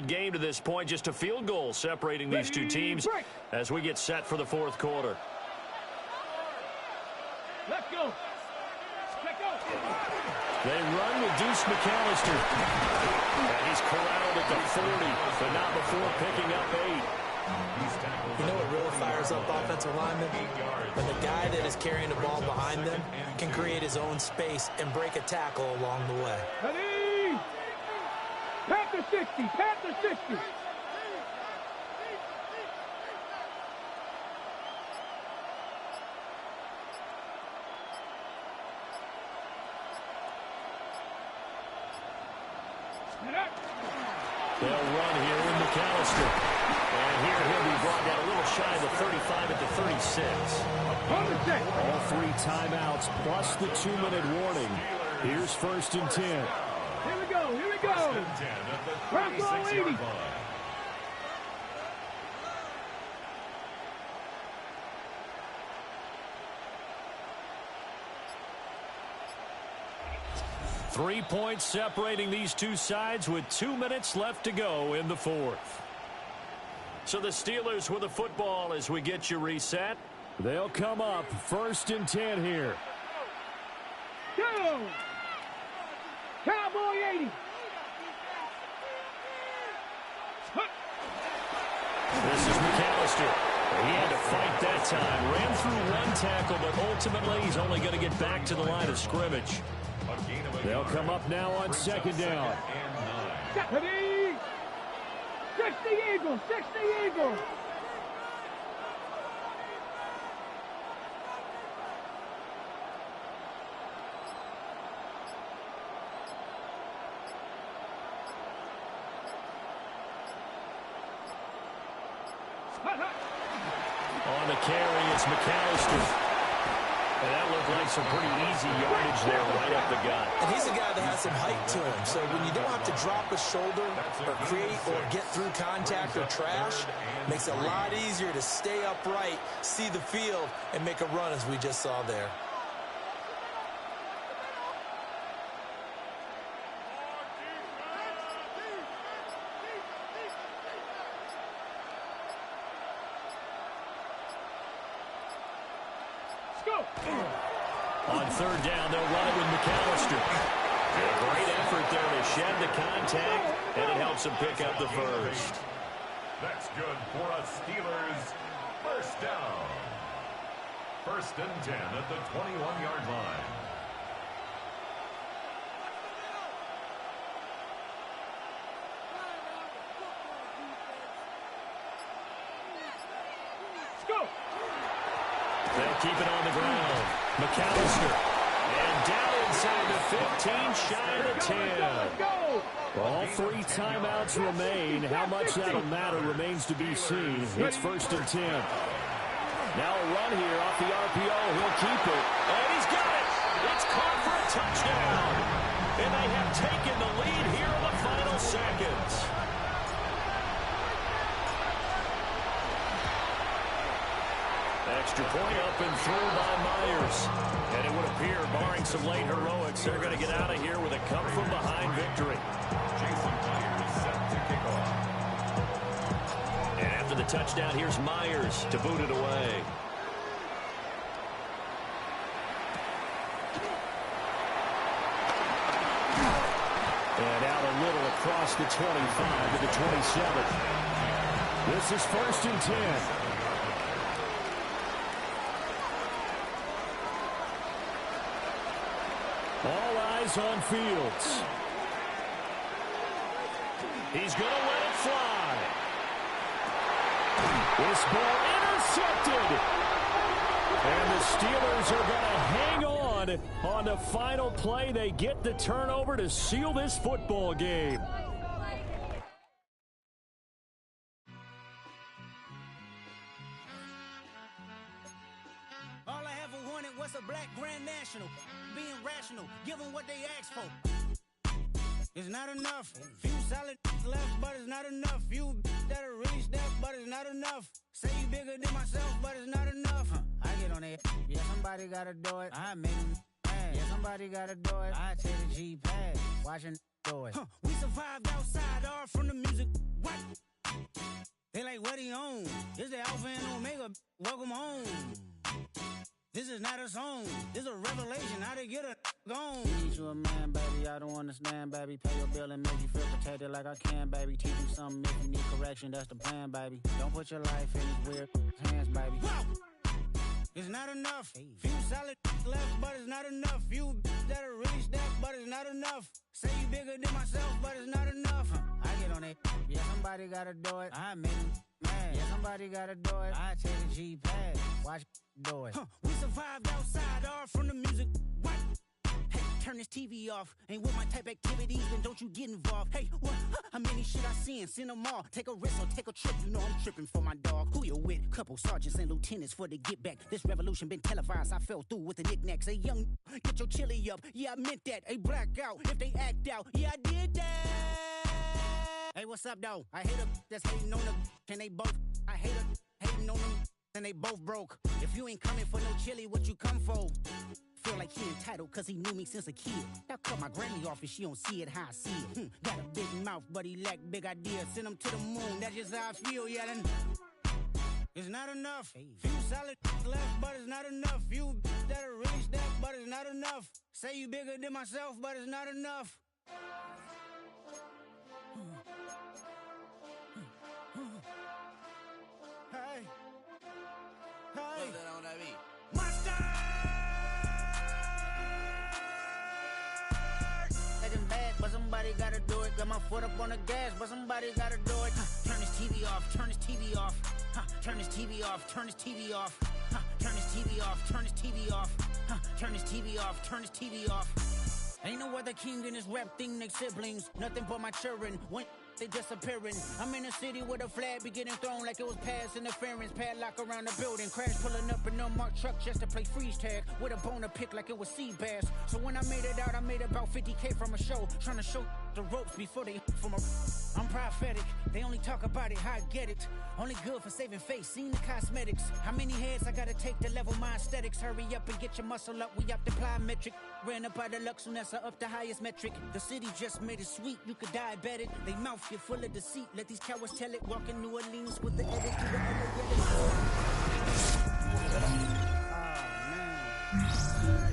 one-sided game to this point, just a field goal separating these two teams as we get set for the fourth quarter. Let's go. Let's go. They run with Deuce McAllister. And he's corralled at the 40, but not before picking up 8. You know what really fires up offensive linemen? When the guy that is carrying the ball behind them can create his own space and break a tackle along the way. Ready? Panther 60, Panther 60. They'll run here with McAllister. And here he'll be brought down a little shy of the 35 at the 36. All 3 timeouts plus the 2-minute warning. Here's 1st and 10. Here we go, here we go. First ball 80. Three points separating these two sides with 2 minutes left to go in the fourth. So the Steelers with the football as we get you reset. They'll come up 1st and 10 here. Go! Cowboy 80. This is McAllister. He had to fight that time. Ran through one tackle, but ultimately he's only going to get back to the line of scrimmage. They'll come up now on 2nd down. 60 Eagles, 60 Eagles. On the carry, it's McAllister. And that looked like some pretty easy yardage there right up the gut. And he's a guy that has some height to him, so when you don't have to drop a shoulder or create or get through contact or trash, makes it a lot easier to stay upright, see the field, and make a run as we just saw there. On 3rd down, they'll run it with McAllister. A great effort there to shed the contact, and it helps him pick up the first. That's good for a Steelers first down. 1st and 10 at the 21-yard line. They'll keep it on the ground. McAllister. And down inside the 15, shy of the 10. All 3 timeouts remain. How much that'll matter remains to be seen. It's 1st and 10. Now a run here off the RPO. He'll keep it. And he's got it. It's caught for a touchdown. And they have taken the lead here in the final seconds. Extra point up and through by Myers. And it would appear, barring some late heroics, they're going to get out of here with a come-from-behind victory. Jason Myers set to kick off. And after the touchdown, here's Myers to boot it away. And out a little across the 25 to the 27. This is 1st and 10. All eyes on Fields. He's going to let it fly. This ball intercepted. And the Steelers are going to hang on the final play. They get the turnover to seal this football game. All I ever wanted was a black Grand National. Being rational, give them what they ask for. It's not enough. Few solid left, but it's not enough. Few that'll really step, but it's not enough. Say you bigger than myself, but it's not enough. I get on it. Yeah, somebody gotta do it. I make them mad. Yeah, somebody gotta do it. I take the G-pad. Watching do it. We survived outside, all from the music. What? They like, what he on? This the Alpha and Omega. Welcome home. This is not a song. This is a revelation. How to get a gone. Teach you a man, baby. I don't understand, baby. Pay your bill and make you feel protected like I can, baby. Teach you something if you need correction. That's the plan, baby. Don't put your life in these weird hands, baby. Whoa! It's not enough. Few solid left, but it's not enough. Few that'll really step, but it's not enough. Say you bigger than myself, but it's not enough. I get on it. Yeah, somebody gotta do it. I make him mad. Yeah, somebody gotta do it. I take a G-pad. Watch do it. We survived outside, all from the music. What? Hey, turn this TV off. Ain't with my type activities, then don't you get involved. Hey, what? How many shit I seen? Send them all. Take a risk or take a trip. You know I'm tripping for my dog. Who you with? Couple sergeants and lieutenants for the get back. This revolution been televised. I fell through with the knickknacks. Hey, young, get your chili up. Yeah, I meant that. Hey, black out if they act out. Yeah, I did that. Hey, what's up, though? I hate them that's hating on them, and they both. I hate them hating on them, and they both broke. If you ain't coming for no chili, what you come for? Feel like he entitled cause he knew me since a kid. Now cut my granny off if she don't see it how I see it. Got a big mouth, but he lack big ideas. Send him to the moon, that's just how I feel, yeah. Then it's not enough. Few solid left, but it's not enough. Few that'll really step, but it's not enough. Say you bigger than myself, but it's not enough. Hey, hey, Monster! Bad, but somebody gotta do it. Got my foot up on the gas, but somebody gotta do it. Turn this TV off, turn this TV off. Turn this TV off, turn this TV off. Turn this TV off, turn this TV off. Turn this TV off, turn this TV off. Ain't no other king in this rap thing, they siblings. Nothing but my children. When they disappearing. I'm in a city where the flag be getting thrown like it was pass interference. Padlock around the building. Crash pulling up an unmarked truck just to play freeze tag. With a boner pick like it was sea bass. So when I made it out, I made about 50K from a show. Trying to show the ropes before they from a... I'm prophetic. They only talk about it, how I get it. Only good for saving face, seen the cosmetics. How many heads I gotta take to level my aesthetics? Hurry up and get your muscle up, we up the plyometric. Ran up out of luck, soon as I up the highest metric. The city just made it sweet, you could diabetic. They mouth get full of deceit, let these cowards tell it. Walk in New Orleans with the edit to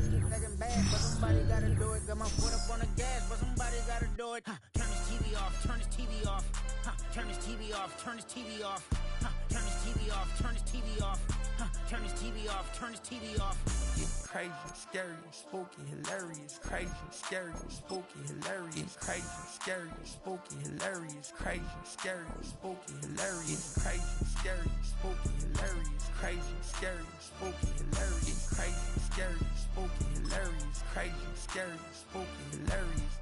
the second bad, but somebody gotta do it. Got my foot up on the gas, but somebody gotta do it. Turn this TV off, turn this TV off. Turn this TV off, turn this TV off. Turn this TV off, turn this TV off. Turn this TV off, turn this TV off. It's crazy, scary, spooky, hilarious. Crazy, scary, spooky, hilarious. Crazy, scary, spooky, hilarious. Crazy, scary, spooky, hilarious. Crazy, scary, spooky, hilarious. Crazy, scary, spooky, hilarious. Crazy, scary, spooky, hilarious. Crazy, scary, spooky, hilarious.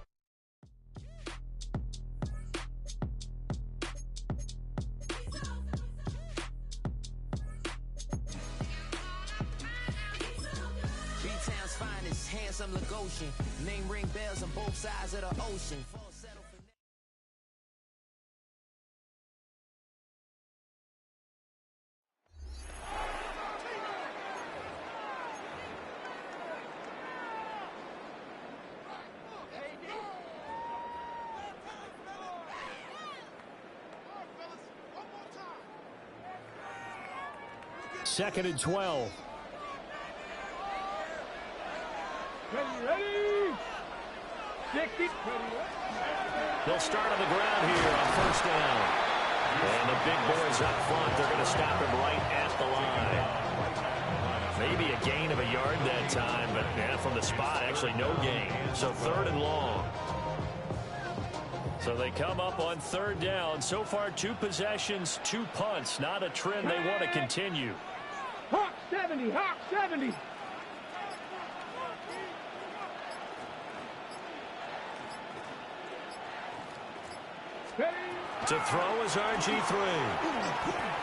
Finest, handsome Lagosian. Name ring bells on both sides of the ocean. Second and 12. Ready? 60. They'll start on the ground here on first down. And the big boys up front, they're going to stop him right at the line. Maybe a gain of a yard that time, but from the spot, actually no gain. So third and long. So they come up on third down. So far, 2 possessions, 2 punts. Not a trend they want to continue. Hawk 70, Hawk 70. To throw is RG3.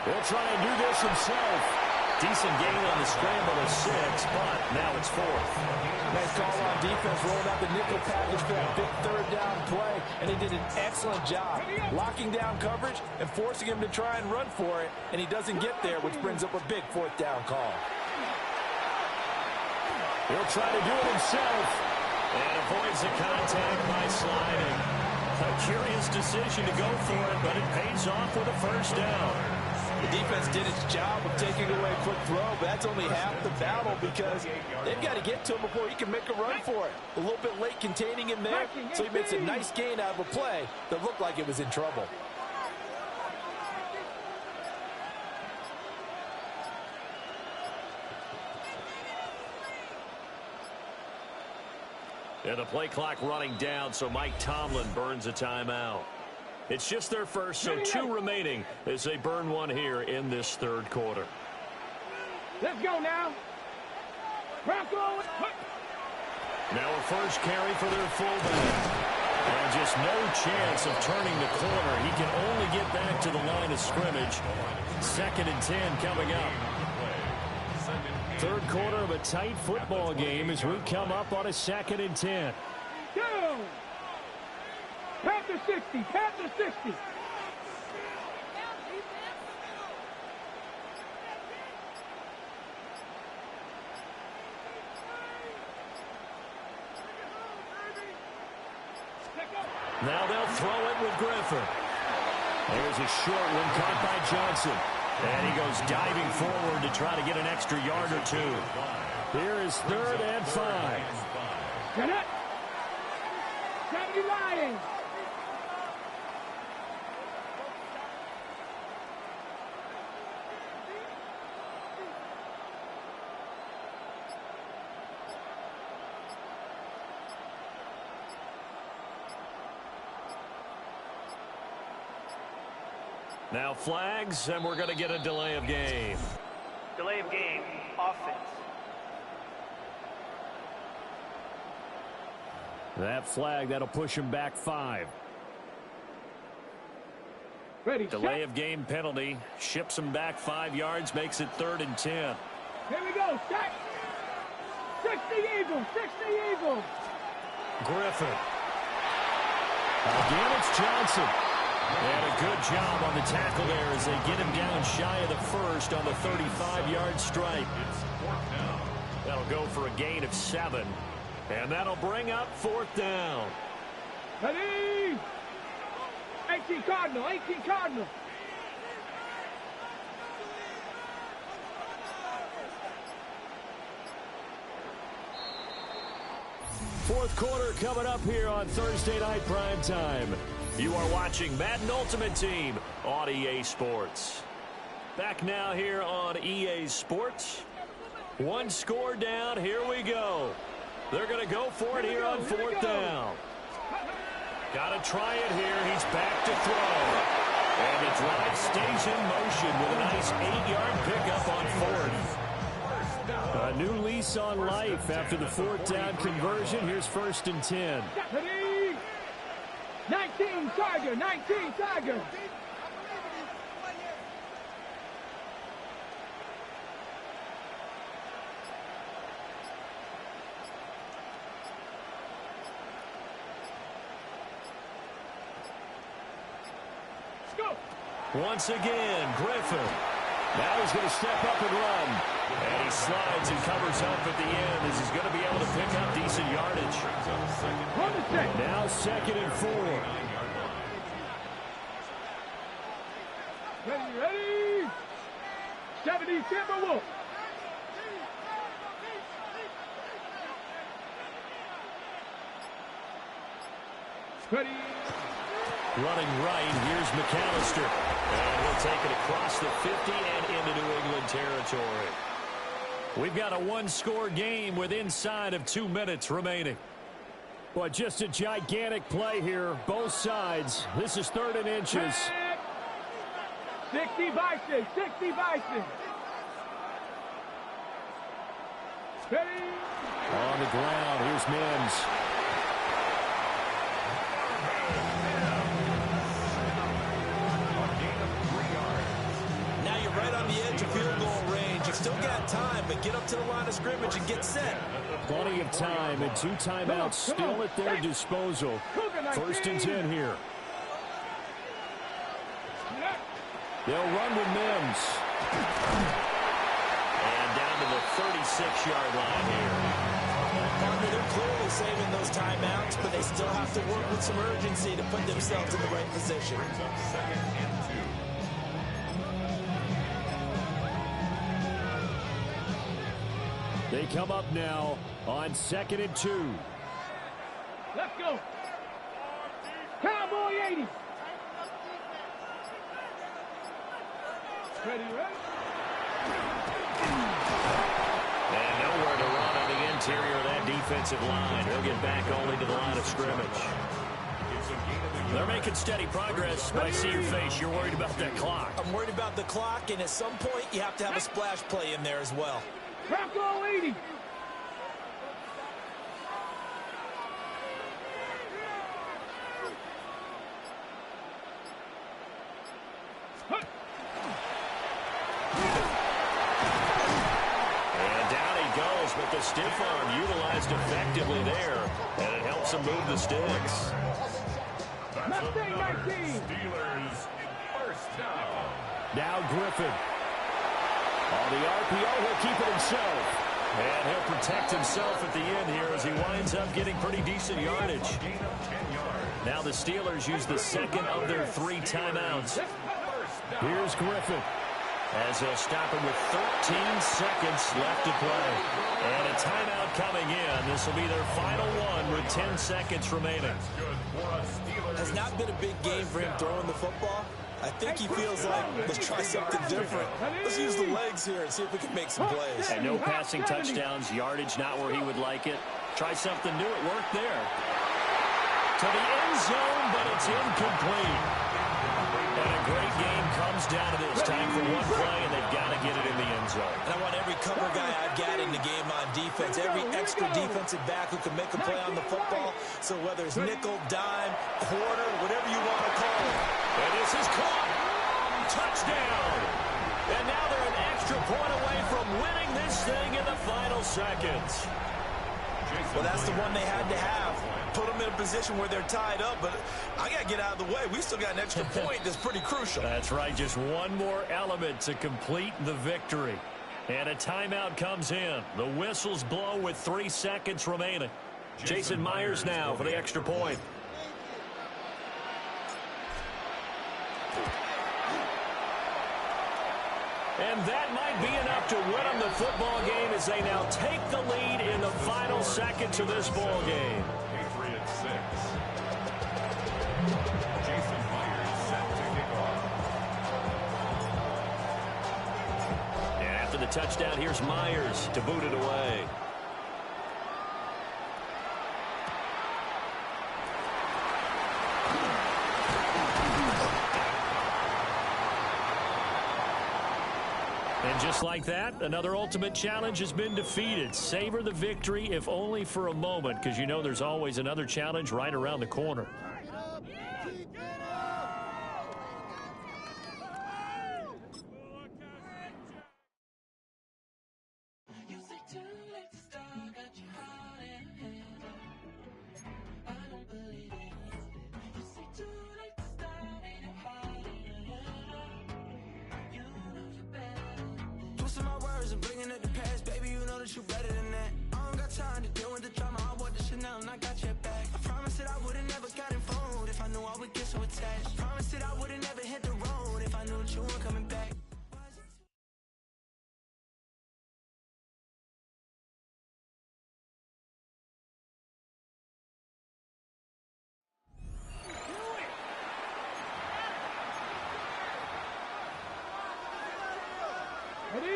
He'll try and do this himself. Decent gain on the scramble of 6, but now it's 4th. Nice call on defense, rolling out the nickel package for that big third down play, and he did an excellent job locking down coverage and forcing him to try and run for it, and he doesn't get there, which brings up a big 4th down call. He'll try to do it himself. And avoids the contact by sliding. A curious decision to go for it, but it pays off with a first down. The defense did its job of taking away a quick throw, but that's only half the battle because they've got to get to him before he can make a run for it. A little bit late containing him there, so he makes a nice gain out of a play that looked like it was in trouble. And the play clock running down, so Mike Tomlin burns a timeout. It's just their first, so 2 remaining as they burn one here in this third quarter. Let's go now. Bronco. Now a first carry for their fullback. And just no chance of turning the corner. He can only get back to the line of scrimmage. 2nd and 10 coming up. Third quarter of a tight football game as we come up on a 2nd and 10. Go! Panther 60, Panther 60. Now they'll throw it with Griffin. There's a short one caught by Johnson. And he goes diving forward to try to get an extra yard or 2. Here is 3rd and 5. Get it. 70 Lions. Now flags, and we're going to get a delay of game. Delay of game, offense. That flag, that'll push him back 5. Ready, delay of game penalty, ships him back 5 yards, makes it 3rd and 10. Here we go, set. 60 Eagles, 60 Eagles. Griffin. Again, it's Johnson. And a good job on the tackle there as they get him down shy of the first on the 35-yard strike. That'll go for a gain of 7. And that'll bring up 4th down. Ready? 18 Cardinal, 18 Cardinal. Fourth quarter coming up here on Thursday Night Prime Time. You are watching Madden Ultimate Team on EA Sports. Back now here on EA Sports. 1 score down. Here we go. They're going to go for it here on 4th down. Got to try it here. He's back to throw. And the drive stays in motion with a nice 8-yard pickup on 4th. A new lease on life after the 4th down conversion. Here's 1st and 10. 19 Tiger, 19 Tiger. Let's go. Once again, Griffin. Now he's going to step up and run. And he slides and covers up at the end as he's going to be able to pick up decent yardage. Now 2nd and 4. Ready? 70 Timberwolves. Ready? Running right, here's McAllister. And he'll take it across the 50 and into New England territory. We've got a 1-score game with inside of 2 minutes remaining. Boy, just a gigantic play here, both sides. This is 3rd and inches. 60 Bison, 60 Bison. Ready? On the ground, here's Mims. Now you're right on the edge of field goal range. You've still got time, but get up to the line of scrimmage and get set. Plenty of time and 2 timeouts still at their disposal. 1st and 10 here. They'll run with Mims. And down to the 36-yard line here. mean, they're clearly saving those timeouts, but they still have to work with some urgency to put themselves in the right position. Brings up 2nd and 2. They come up now on 2nd and 2. Let's go. Cowboy 80. Ready, ready? And nowhere to run on the interior of that defensive line. He'll get back only to the line of scrimmage. They're making steady progress, but I see your face. You're worried about that clock. I'm worried about the clock, and at some point, you have to have a splash play in there as well. Bronco 80. But the stiff arm utilized effectively there, and it helps him move the sticks. Mustang 19. Steelers, first down. Now Griffin. On the RPO, he'll keep it himself. And he'll protect himself at the end here as he winds up getting pretty decent yardage. Now the Steelers use the second of their 3 timeouts. Here's Griffin, as he'll stop him with 13 seconds left to play. And a timeout coming in. This will be their final one with 10 seconds remaining. Has not been a big game for him throwing the football. I think he feels like, let's try something different. Let's use the legs here and see if we can make some plays. And no passing touchdowns, yardage not where he would like it. Try something new. It worked there. To the end zone, but it's incomplete. And a great game comes down to this. Time for one play, and they've got to get it in the end zone. And I want every cover guy I've got in the game on defense, every extra defensive back who can make a play on the football. So whether it's nickel, dime, quarter, whatever you want to call it. And this is caught. Touchdown. And now they're an extra point away from winning this thing in the final seconds. Well, that's the one they had to have. Put them in a position where they're tied up, but I got to get out of the way. We still got an extra point that's pretty crucial. That's right. Just one more element to complete the victory. And a timeout comes in. The whistles blow with 3 seconds remaining. Jason Myers now for the extra point. And that might be enough to win them the football game as they now take the lead in the final seconds of this ball game. Patriots 6. Jason Myers set to kick off. And after the touchdown, here's Myers to boot it away. And just like that, another ultimate challenge has been defeated. Savor the victory, if only for a moment, because you know there's always another challenge right around the corner.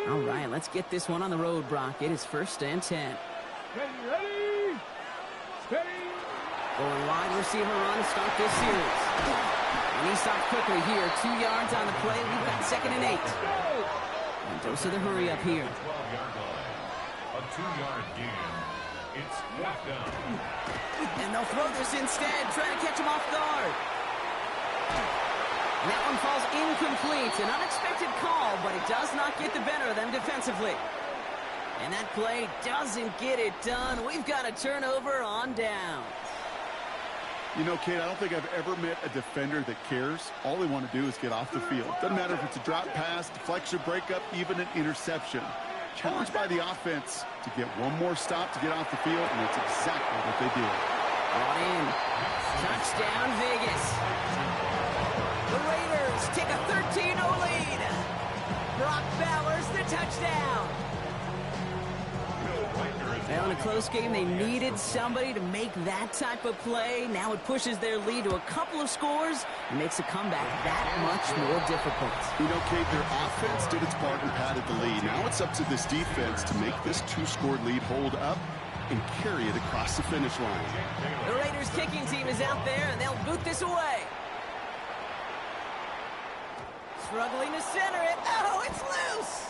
All right, let's get this one on the road, Brock. It is 1st and 10. Ready, steady. Going wide receiver run to start this series. And he stopped quickly here. 2 yards on the play. We've got 2nd and 8. And dose of the hurry up here. 12-yard line. A 2-yard gain. It's 4th down. And they'll throw this instead, trying to catch him off guard. And that one falls incomplete. An unexpected call, but it does not get the better of them defensively. And that play doesn't get it done. We've got a turnover on downs. You know, Kate, I don't think I've ever met a defender that cares. All they want to do is get off the field. Doesn't matter if it's a drop pass, deflection, breakup, even an interception. challenged by the offense to get one more stop to get off the field, and that's exactly what they did. On in. Touchdown, Vegas. The Raiders take a 13-0 lead. Brock Bowers, the touchdown. Well, in a close game, they needed somebody to make that type of play. Now it pushes their lead to a couple of scores and makes a comeback that much more difficult. You know, Kate, their offense did its part and padded the lead. Now it's up to this defense to make this two-score lead hold up and carry it across the finish line. The Raiders kicking team is out there, and they'll boot this away. Struggling to center it. Oh, it's loose.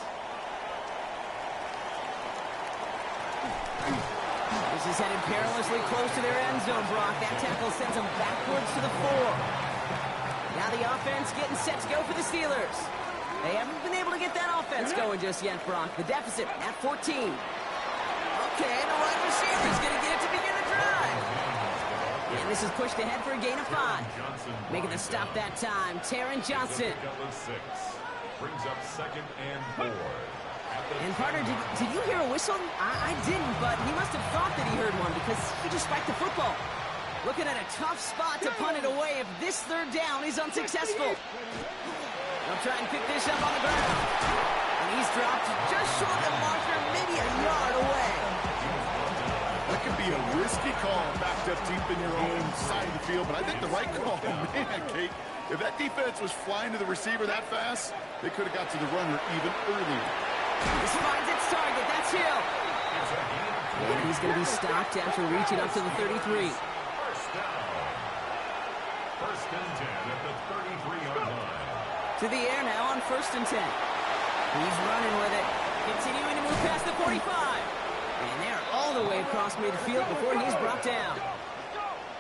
This is headed perilously close to their end zone, Brock. That tackle sends them backwards to the 4. Now the offense getting set to go for the Steelers. They haven't been able to get that offense going just yet, Brock. The deficit at 14. Okay, the wide receiver is going to get it to begin the drive. And this is pushed ahead for a gain of 5. Making the stop that time, Taron Johnson. Brings up 2nd and 4. And partner, did you hear a whistle? I didn't, but he must have thought that he heard one because he just spiked the football. Looking at a tough spot to punt it away if this 3rd down is unsuccessful. They'll try and pick this up on the ground. And he's dropped just short of the marker, maybe a yard away. That could be a risky call backed up deep in your own side of the field, but I think the right call. Man, Kate, if that defense was flying to the receiver that fast, they could have got to the runner even earlier. This finds its target. That's Hill. And he's going to be stopped after reaching up to the 33. First down. 1st and 10 at the 33-yard line. To the air now on 1st and 10. He's running with it. Continuing to move past the 45. And they're all the way across midfield before he's brought down.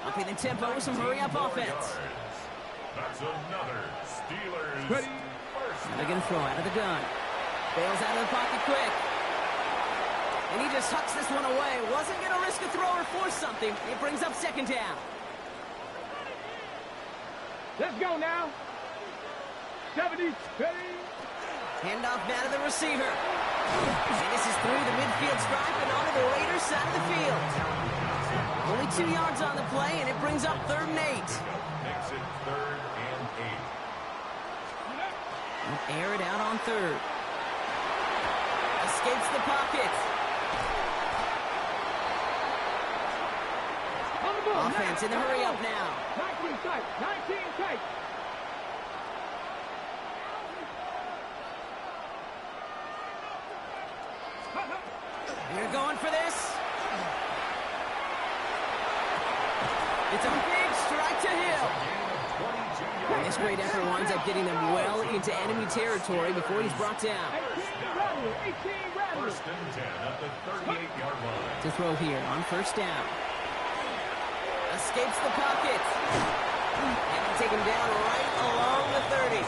Upping the tempo with some hurry-up offense. That's another Steelers. Ready. Now they're going to throw out of the gun. Bails out of the pocket quick. And he just hucks this one away. Wasn't going to risk a throw or force something. It brings up 2nd down. Let's go now. 70, ready. Handoff now to the receiver. And this is through the midfield stripe and onto the Raiders side of the field. Only 2 yards on the play, and it brings up 3rd and 8. Makes it 3rd and 8. Air it out on 3rd. Escapes the pocket. On the ball. Offense in the hurry up now. 19 tight. 19 tight. We're going for this. It's a big strike to Hill. And this great effort winds up getting them well into enemy territory before he's brought down. 1st and 10 at the 38-yard line. To throw here on 1st down. Escapes the pocket. And he'll take him down right along the 30.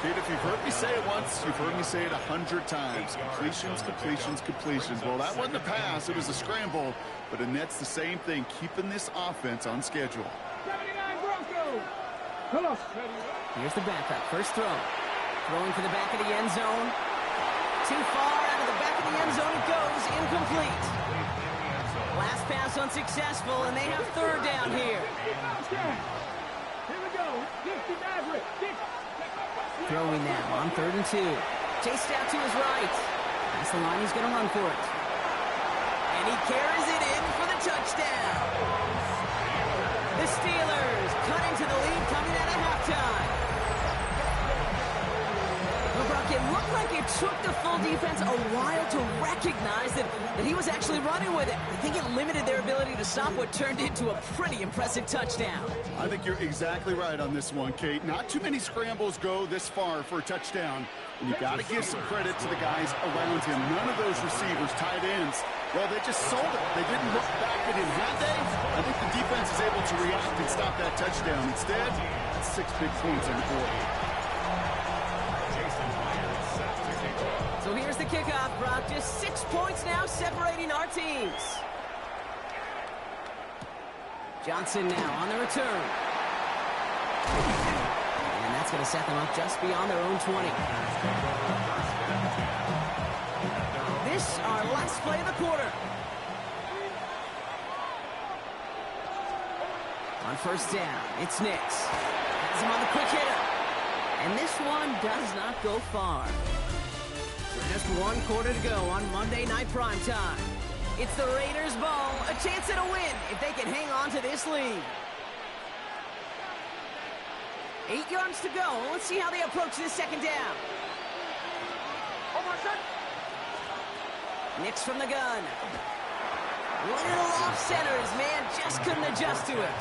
Kate, if you've heard me say it once, you've heard me say it 100 times. Completions, completions, completions. Well, that wasn't a pass. It was a scramble. But Annette's the same thing, keeping this offense on schedule. 79 Broncos. Come on. Here's the backup. First throw. Throwing to the back of the end zone. Too far out of the back of the end zone it goes. Incomplete. Last pass unsuccessful, and they have 3rd down here. Here we go. 50 Maverick. Throwing now on 3rd and 2. Chased out to his right. That's the line. He's going to run for it. And he carries it in for the touchdown. The Steelers cut into the lead coming out of halftime. Well, Brock, it looked like it took the full defense a while to recognize that he was actually running with it. I think it limited their ability to stop what turned into a pretty impressive touchdown. I think you're exactly right on this one, Kate. Not too many scrambles go this far for a touchdown. And you got to give some credit to the guys around him. None of those receivers, tight ends, well, they just sold it. They didn't look back at him, had they? I think the defense is able to react and stop that touchdown. Instead, that's 6 big points on the board. So here's the kickoff, Brock. Just 6 points now separating our teams. Johnson now on the return. And that's going to set them up just beyond their own 20. this, our last play of the quarter. On first down, it's Nix. Has him on the quick hitter. And this one does not go far. Just one quarter to go on Monday Night Primetime. It's the Raiders' ball, a chance at a win if they can hang on to this lead. 8 yards to go. Let's see how they approach this second down. Nix from the gun. Little off center. His man just couldn't adjust to it.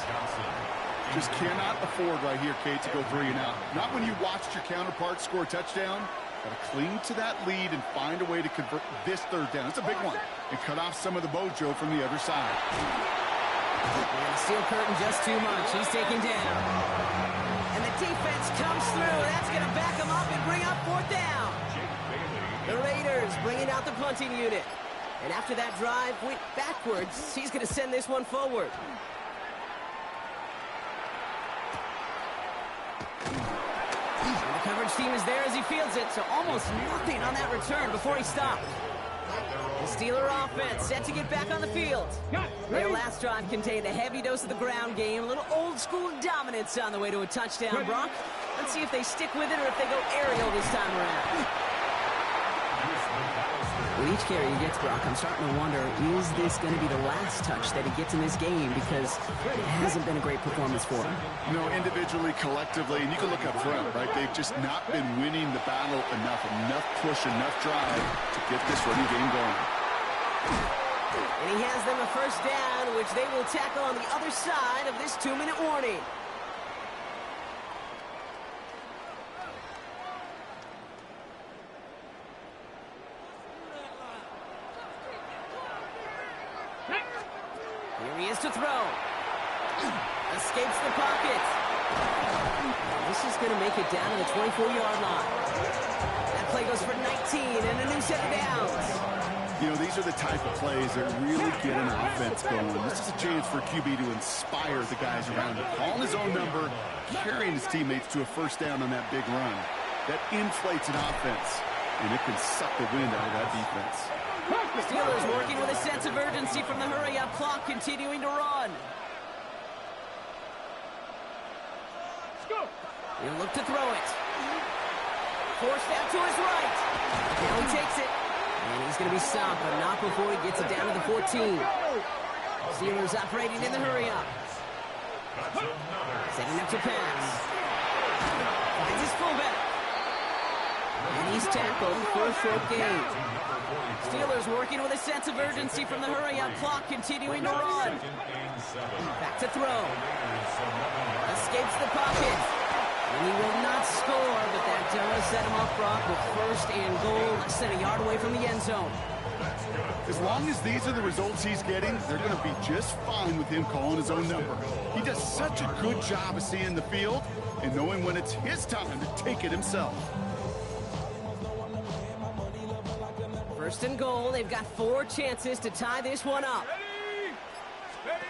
Just cannot afford right here, Kate, to go 3 and out. Not when you watched your counterpart score a touchdown. Got to cling to that lead and find a way to convert this third down. It's a big one. And cut off some of the mojo from the other side. And steel curtain just too much. He's taken down. And the defense comes through. That's going to back him up and bring up fourth down. The Raiders bringing out the punting unit. And after that drive went backwards, he's going to send this one forward. And the coverage team is there as he fields it, so almost nothing on that return before he stopped. The Steeler offense set to get back on the field. Their last drive contained a heavy dose of the ground game, a little old-school dominance on the way to a touchdown, Brock. Let's see if they stick with it or if they go aerial this time around. With each carry he gets, Brock, I'm starting to wonder, is this going to be the last touch that he gets in this game? Because it hasn't been a great performance for him. You know, individually, collectively, and you can look up front, right? They've just not been winning the battle enough push, enough drive to get this running game going. And he has them a first down, which they will tackle on the other side of this 2-minute warning. Here he is to throw. Escapes the pocket. This is going to make it down to the 24-yard line. That play goes for 19 and a new set of downs. You know, these are the type of plays that really get an offense going. This is a chance for QB to inspire the guys around him. Calling his own number, carrying his teammates to a first down on that big run. That inflates an offense, and it can suck the wind out of that defense. The Steelers working with a sense of urgency from the hurry-up clock, continuing to run. He'll look to throw it. Forced out to his right. Now he takes it. And he's going to be stopped, but not before he gets it down to the 14. Steelers operating in the hurry-up. Setting up to pass. Finds his fullback. And he's tackled for a short gain. Steelers working with a sense of urgency from the hurry-up clock, continuing to run. Back to throw. Escapes the pocket. And he will not score, but that does set him up, Brock, with first and goal, less than a yard away from the end zone. As long as these are the results he's getting, they're going to be just fine with him calling his own number. He does such a good job of seeing the field and knowing when it's his time to take it himself. First and goal, they've got 4 chances to tie this one up. And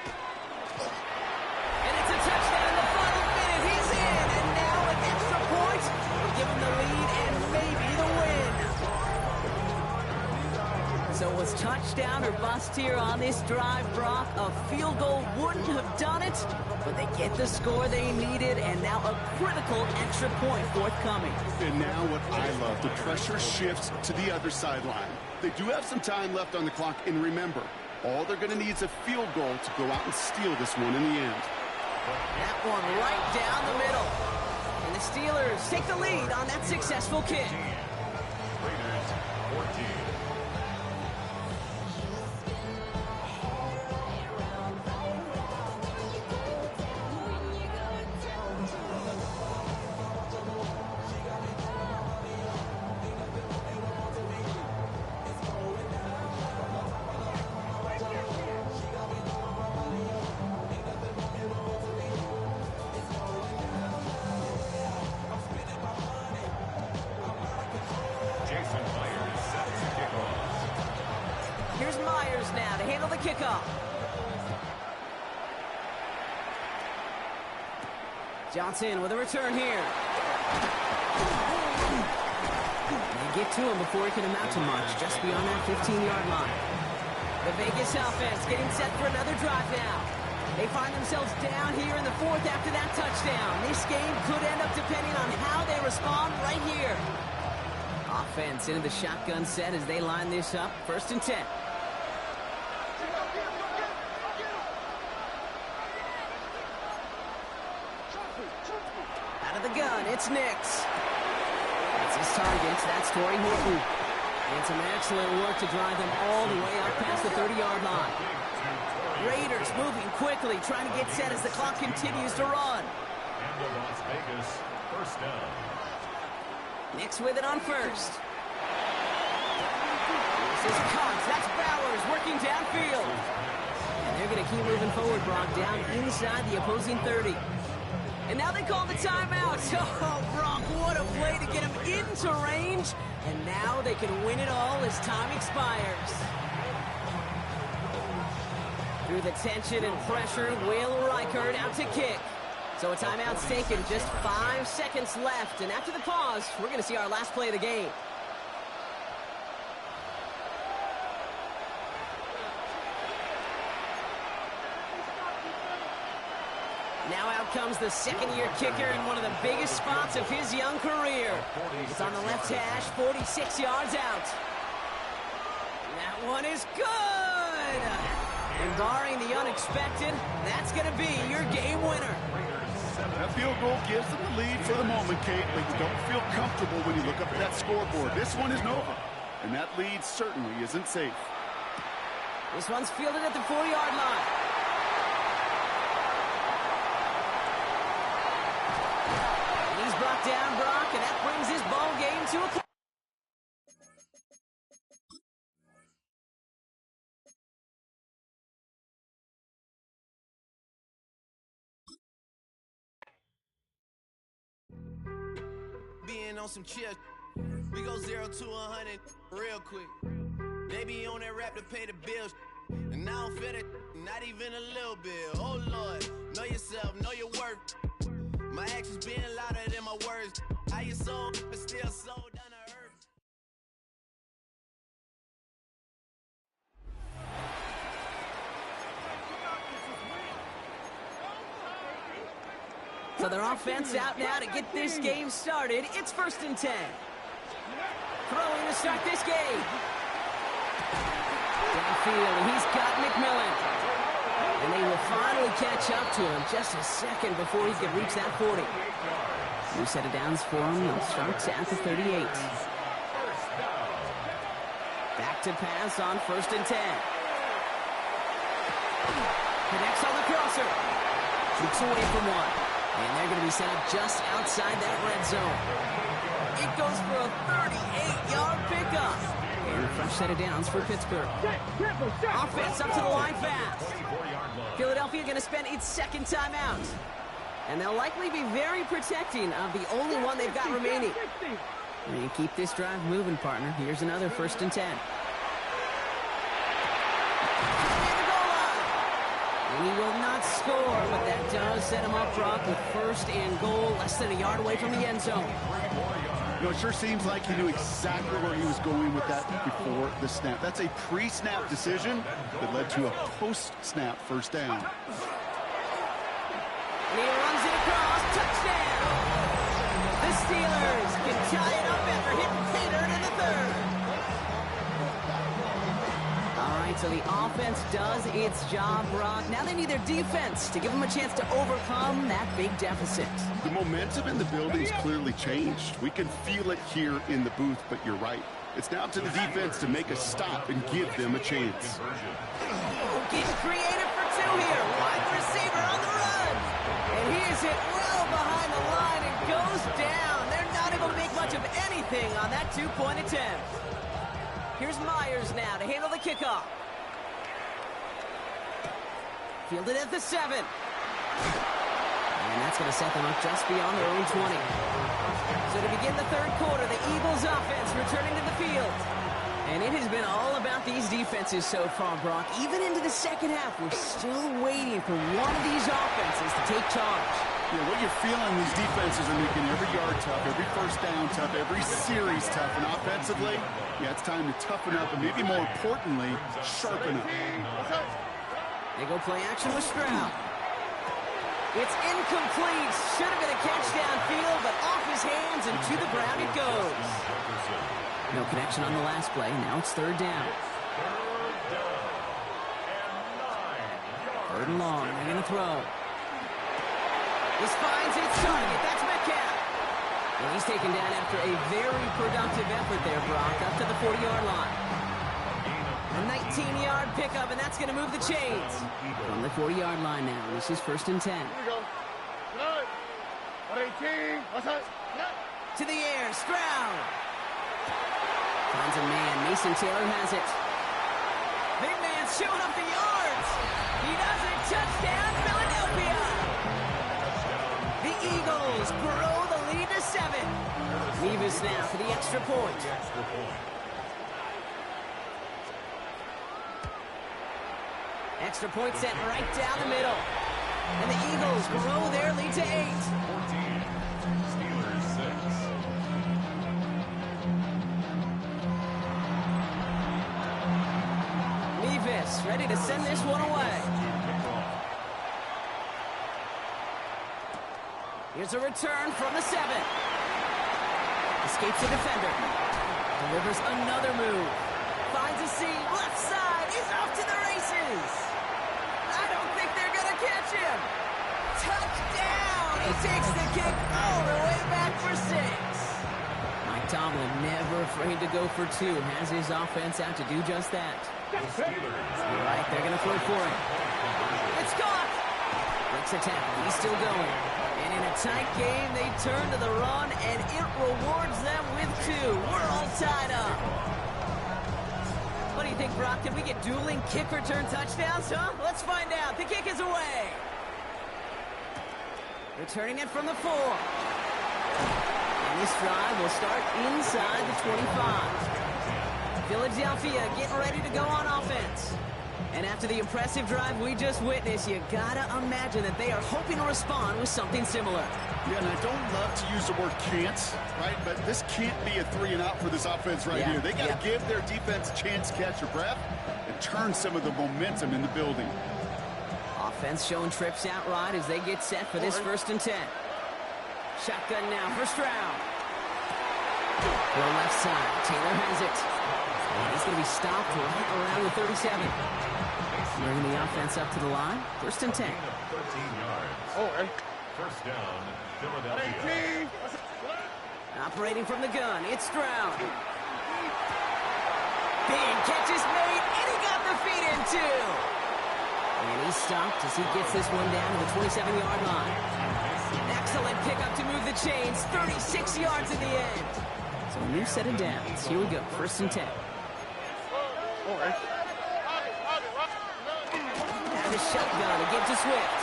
it's a touchdown in the final minute. He's in, and now an extra point will give him the lead and maybe the win. So it was touchdown or bust here on this drive, Brock. A field goal wouldn't have done it, but they get the score they needed, and now a critical extra point forthcoming. And now what I love, the pressure shifts to the other sideline. They do have some time left on the clock, and remember, all they're going to need is a field goal to go out and steal this one in the end. That one right down the middle. And the Steelers take the lead on that successful kick. Raiders 14. Here's Myers now to handle the kickoff. Johnson with a return here. They get to him before he can amount to much, just beyond that 15-yard line. The Vegas offense getting set for another drive now. They find themselves down here in the fourth after that touchdown. This game could end up depending on how they respond right here. Offense into the shotgun set as they line this up. 1st and 10. Out of the gun, it's Nix. That's his target. That's Torrey Horton. And some excellent work to drive them all the way up past the 30-yard line. Raiders moving quickly, trying to get set as the clock continues to run. And the Las Vegas 1st down. Nix with it on 1st. This is Cox. That's Bowers working downfield. And they're going to keep moving forward, Brock, down inside the opposing 30. And now they call the timeout. Oh, Brock, what a play to get him into range. And now they can win it all as time expires. Through the tension and pressure, Will Reichert out to kick. So a timeout's taken, just 5 seconds left. And after the pause, we're going to see our last play of the game. Now out comes the second-year kicker in one of the biggest spots of his young career. It's on the left hash, 46 yards out. That one is good! And barring the unexpected, that's going to be your game winner. That field goal gives them the lead for the moment, Kate, but you don't feel comfortable when you look up at that scoreboard. This one isn't over, and that lead certainly isn't safe. This one's fielded at the 4-yard line. He's brought down, Brock, and that brings his ball game to a close. Being on some chill, we go 0 to 100 real quick. They be on that rap to pay the bills, and I don't feel it, not even a little bit. Oh Lord, know yourself, know your worth. My actions being louder than my words. How you sold, but still sold down to earth. So their offense out now to get this game started. It's 1st and 10. Throwing to start this game. Downfield, and he's got McMillan. And they will finally catch up to him just a second before he can reach that 40. New set of downs for him. They'll start at the 38. Back to pass on 1st and 10. Connects on the crosser. Shoots away from one. And they're going to be set up just outside that red zone. It goes for a 38-yard pickup. And a fresh set of downs for Pittsburgh. Offense up to the line fast. Philadelphia going to spend its second timeout. And they'll likely be very protecting of the only one they've got remaining. And keep this drive moving, partner. Here's another 1st and 10. He will not score, but that does set him up, Brock, with 1st and goal, less than a yard away from the end zone. You know, it sure seems like he knew exactly where he was going with that before the snap. That's a pre-snap decision that led to a post-snap 1st down. And he runs it across. Touchdown! The Steelers can tie it up after hitting pay dirt in the 3rd. All right, so the offense does its job, Brock. Now they need their defense to give them a chance to overcome that big deficit. The momentum in the building's clearly changed. We can feel it here in the booth, but you're right. It's now to the defense to make a stop and give them a chance. Getting creative for 2 here. Wide receiver on the run. And he is hit well behind the line and goes down. They're not able to make much of anything on that 2-point attempt. Here's Myers now to handle the kickoff. Fielded at the 7. And that's going to set them up just beyond their own 20. So to begin the 3rd quarter, the Eagles offense returning to the field. And it has been all about these defenses so far, Brock. Even into the 2nd half, we're still waiting for one of these offenses to take charge. Yeah, what you're feeling, these defenses are making every yard tough, every first down tough, every series tough. And offensively, yeah, it's time to toughen up and maybe more importantly, sharpen up. They go play action with Stroud. It's incomplete. Should have been a catch downfield, but off his hands and to the ground it goes. No connection on the last play. Now it's third down. Third and long. They're going to throw. This finds its target. That's Metcalf. And he's taken down after a very productive effort there, Brock, up to the 40-yard line. A 19-yard pickup, and that's going to move the chains. From the 40-yard line now. This is first and 10. Here we go. 18. To the air. Stroud. Finds a man. Mason Taylor has it. Big man's showing up the yards. He does it. Touchdown, Philadelphia. The Eagles grow the lead to 7. Levis now for the extra point. Extra point set right down the middle. And the Eagles grow their lead to 8. 14. Steelers 6. Levis ready to send this one away. Here's a return from the 7. Escapes the defender. Delivers another move. Finds a seam. Left side. He's off to the races. I don't think they're going to catch him. Touchdown. He takes the kick all the way back for 6. Mike Tomlin never afraid to go for 2. Has his offense out to do just that. All right, they're going to throw for it. It's caught. Breaks a tackle. He's still going. And in a tight game, they turn to the run, and it rewards them with 2. We're all tied up. What do you think, Brock? Can we get dueling kick return touchdowns, huh? Let's find out. The kick is away. Returning it from the 4. And this drive will start inside the 25. Philadelphia getting ready to go on offense. And after the impressive drive we just witnessed, you gotta imagine that they are hoping to respond with something similar. Yeah, and I don't love to use the word can't, right? But this can't be a 3 and out for this offense right here. They got to give their defense a chance to catch their breath and turn some of the momentum in the building. Offense showing trips out right as they get set for this first and 10. Shotgun now for Stroud. Go left side. Taylor has it. And he's going to be stopped right around the 37. Bringing the offense up to the line. First and 10. 13 yards. First down, Philadelphia. Operating from the gun, it's Stroud. Big catch is made, and he got the feet in too. And he's stopped as he gets this one down to the 27-yard line. Excellent pickup to move the chains, 36 yards in the end. So a new set of downs. Here we go, first and 10. Now the shotgun again to Swift.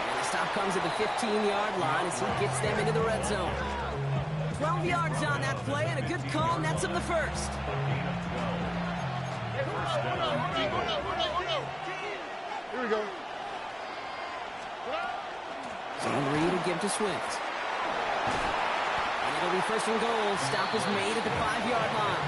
And the stop comes at the 15-yard line as he gets them into the red zone. 12 yards on that play and a good call nets him the first. Here we go. Zone read to give to Swift. And it'll be first and goal. Stop is made at the 5-yard line.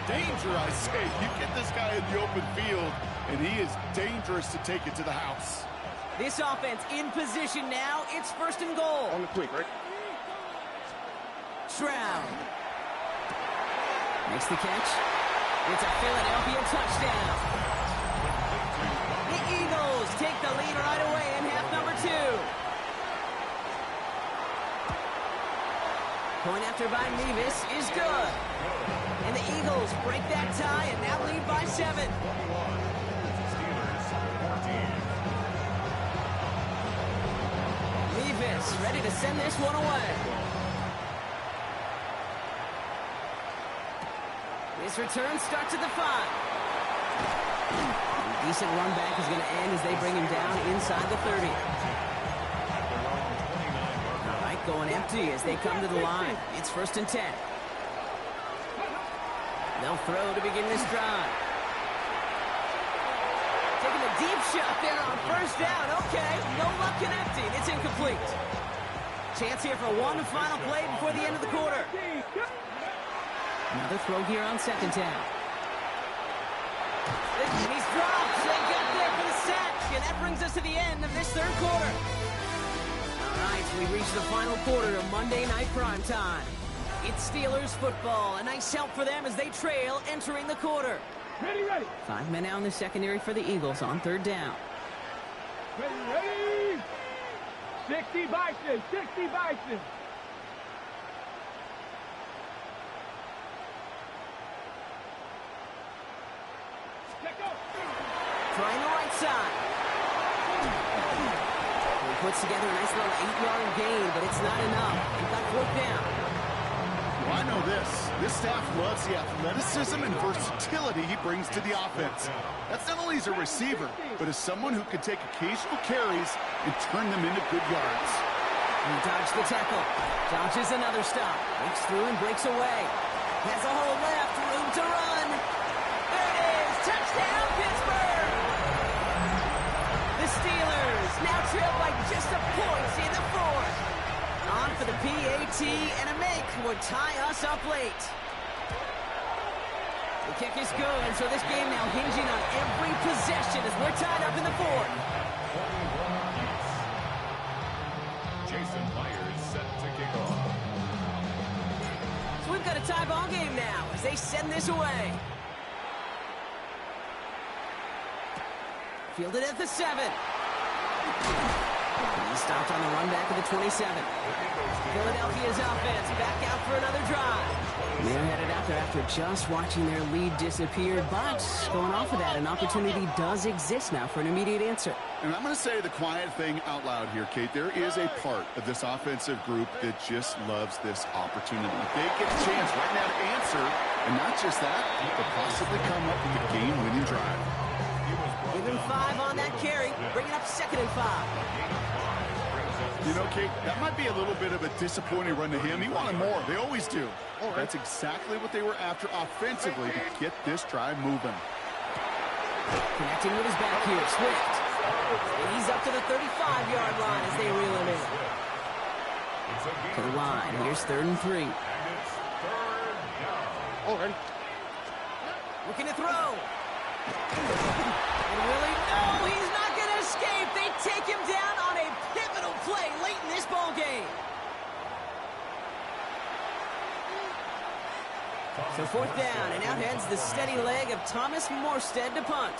Danger, I say. You get this guy in the open field, and he is dangerous to take it to the house. This offense in position now. It's first and goal. On the quick, right? Stroud makes the catch. It's a Philadelphia touchdown. The Eagles take the lead right away in half number 2. Point after by Levis is good. And the Eagles break that tie and now lead by 7. Levis ready to send this one away. This return starts at the 5. A decent run back is going to end as they bring him down inside the 30. All right, going empty as they come to the line. It's first and 10. They'll throw to begin this drive. deep shot there on first down. Okay, no luck connecting. It's incomplete. Chance here for one final play before the end of the quarter. Another throw here on second down. And he's dropped. They got there for the sack. And that brings us to the end of this third quarter. All right, we reached the final quarter of Monday Night Primetime. It's Steelers football. A nice help for them as they trail entering the quarter. Ready, ready. 5 men out in the secondary for the Eagles on third down. Ready, ready. 60 Bison, 60 Bison. Check go. Trying the right side. He puts together a nice little 8-yard gain, but it's not enough. He got fourth down. Well, I know this. This staff loves the athleticism and versatility he brings to the offense. That's not only as a receiver, but as someone who can take occasional carries and turn them into good yards. He dodged the tackle. Dodges another stop. Breaks through and breaks away. Has a hole left. Room to run. There it is. Touchdown, Pittsburgh! The Steelers now trail by just a point in the fourth. On for the PAT, and a make would tie us up late. The kick is good, so this game now hinging on every possession as we're tied up in the fourth. Jason Myers set to kick off. So we've got a tie ball game now as they send this away. Fielded at the 7. He stopped on the run back of the 27. Philadelphia's offense back out for another drive. They're headed out there after just watching their lead disappear, but going off of that, an opportunity does exist now for an immediate answer. And I'm going to say the quiet thing out loud here, Kate. There is a part of this offensive group that just loves this opportunity. They get a chance right now to answer, and not just that, but possibly come up with a game-winning drive. Give him 5 on that carry, bring it up 2nd and 5. You know, Kate, that might be a little bit of a disappointing run to him. He wanted more. They always do. That's exactly what they were after offensively to get this drive moving. Connecting with his back here, Swift. He's up to the 35-yard line as they reel him in. To the line. Here's 3rd and 3. Looking to throw. And really, no, he's not going to escape. They take him down on a pivotal play late in this ball game. So 4th down, and out heads the steady leg of Thomas Morstead to punt.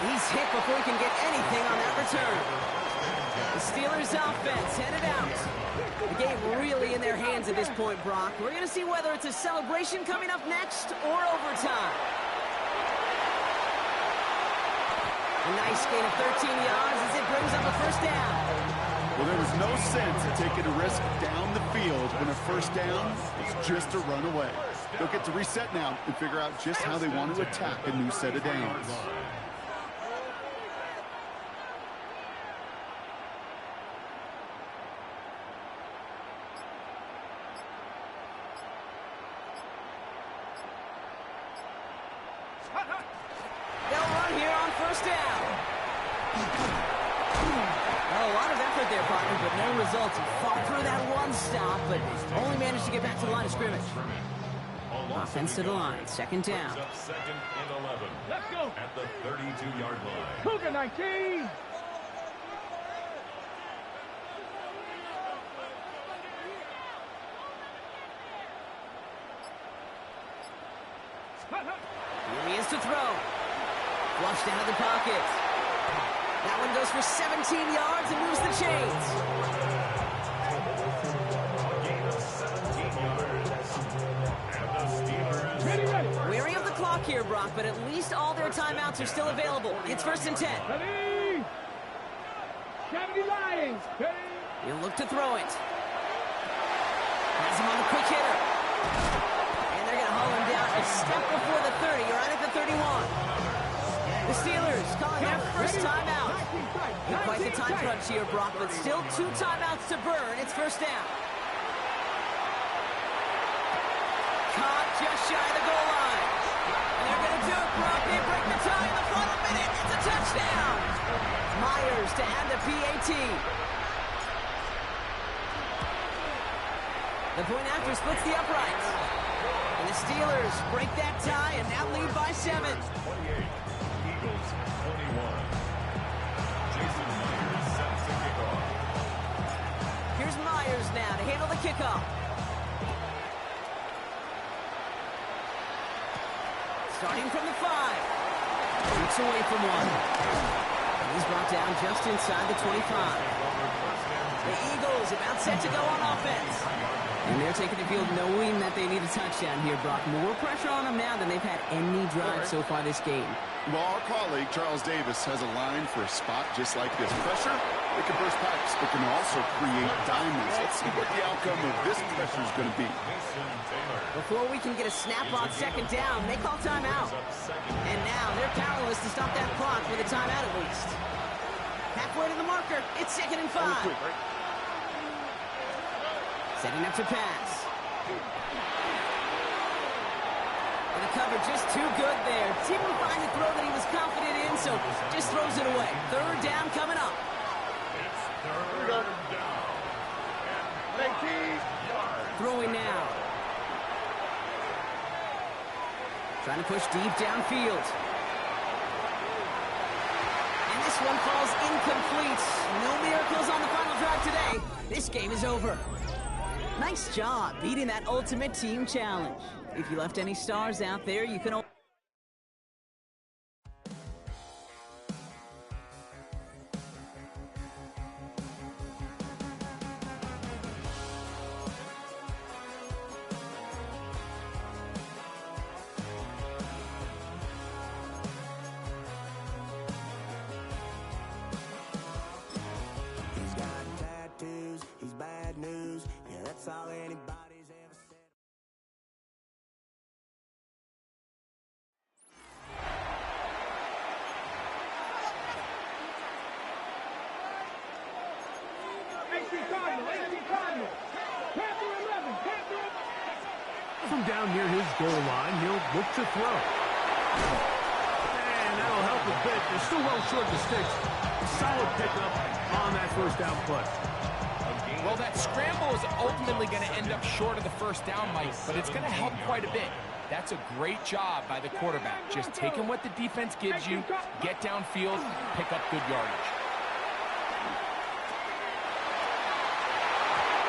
He's hit before he can get anything on that return. The Steelers offense headed out. The game really in their hands at this point, Brock. We're going to see whether it's a celebration coming up next or overtime. A nice gain of 13 yards as it brings up a 1st down. Well, there was no sense in taking a risk down the field when a 1st down is just a run away. They'll get to reset now and figure out just how they want to attack a new set of downs. They'll run here on 1st down. Well, a lot of effort there, partner, but no results. He fought through that one stop, but only managed to get back to the line of scrimmage. Offense to the line, 2nd down. 2nd and 11. Let's go. At the 32-yard line. Cougar 19. Here he is to throw. Flushed out of the pocket. That one goes for 17 yards and moves the chains. Gain of 17 yards. And the Steelers. Ready, ready. Weary of the clock here, Brock, but at least all their timeouts are still available. It's 1st and 10. Ready. 70 Lions. Ready. He'll look to throw it. Has him on the quick hitter. And they're going to haul him down a step before the 30, right at the 31. The Steelers calling their first timeout. Not quite the time crunch here, Brock, but still 2 timeouts to burn. It's 1st down. just shy of the goal line. And they're going to do it, Brock. They break the tie in the final minute. It's a touchdown. Myers to add the PAT. The point after splits the uprights. And the Steelers break that tie and now lead by 7. 28, Eagles 21. Jason Myers set to kick off. Here's Myers now to handle the kickoff. Starting from the 5. Shoots away from one. And he's brought down just inside the 25. The Eagles about set to go on offense. And they're taking the field knowing that they need a touchdown here, Brock. More pressure on them now than they've had any drive so far this game. Well, our colleague, Charles Davis, has a line for a spot just like this. Pressure, it can burst pipes. It can also create diamonds. Let's see what the outcome of this pressure is going to be. Before we can get a snap on second down, they call timeout. And now they're powerless to stop that clock with a timeout at least. Halfway to the marker, it's 2nd and 5. Setting up to pass. And the cover just too good there. Didn't find the throw that he was confident in, so just throws it away. 3rd down coming up. It's 3rd down. And 18 yards. Throwing now. Trying to push deep downfield. And this one falls incomplete. No miracles on the final drive today. This game is over. Nice job beating that Ultimate Team Challenge. If you left any stars out there, you can... He's got tattoos, he's bad news. Yeah, that's all anybody's ever said. From down near his goal line, he'll look to throw. And that'll help a bit. They're still well short of the sticks. Solid pickup on that 1st down play. Well, that scramble is ultimately going to end up short of the 1st down, Mike, but it's going to help quite a bit. That's a great job by the quarterback. Just taking what the defense gives you, get downfield, pick up good yardage.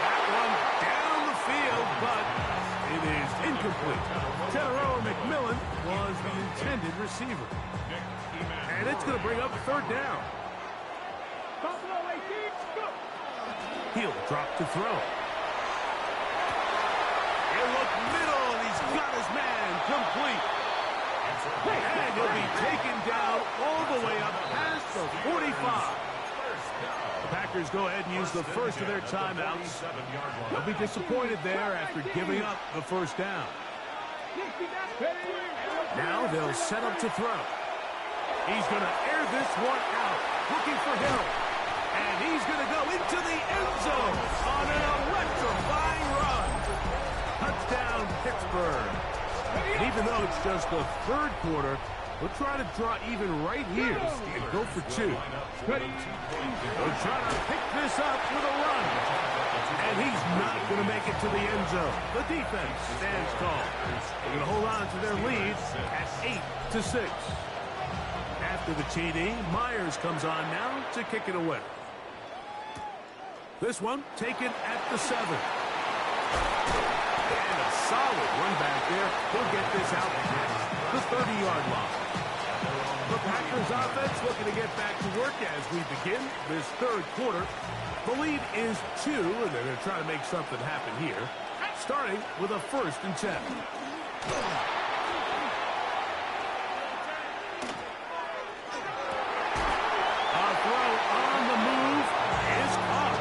That one down the field, but it is incomplete. Tedero McMillan was the intended receiver. And it's going to bring up 3rd down. He'll drop to throw. He'll look middle, and he's got his man complete. And he'll be taken down all the way up past the 45. The Packers go ahead and use the first of their timeouts. They'll be disappointed there after giving up the 1st down. Now they'll set up to throw. He's going to air this one out, looking for Hill. And he's going to go into the end zone on an electrifying run. Touchdown, Pittsburgh. And even though it's just the 3rd quarter, we'll try to draw even right here and go for 2. They'll try to pick this up with a run. And he's not going to make it to the end zone. The defense stands tall. They're going to hold on to their lead at 8-6. After the TD, Myers comes on now to kick it away. This one taken at the 7. And a solid run back there. He'll get this out past the 30-yard line. The Packers offense looking to get back to work as we begin this 3rd quarter. The lead is 2, and they're going to try to make something happen here, starting with a 1st and 10. A throw on the move is caught,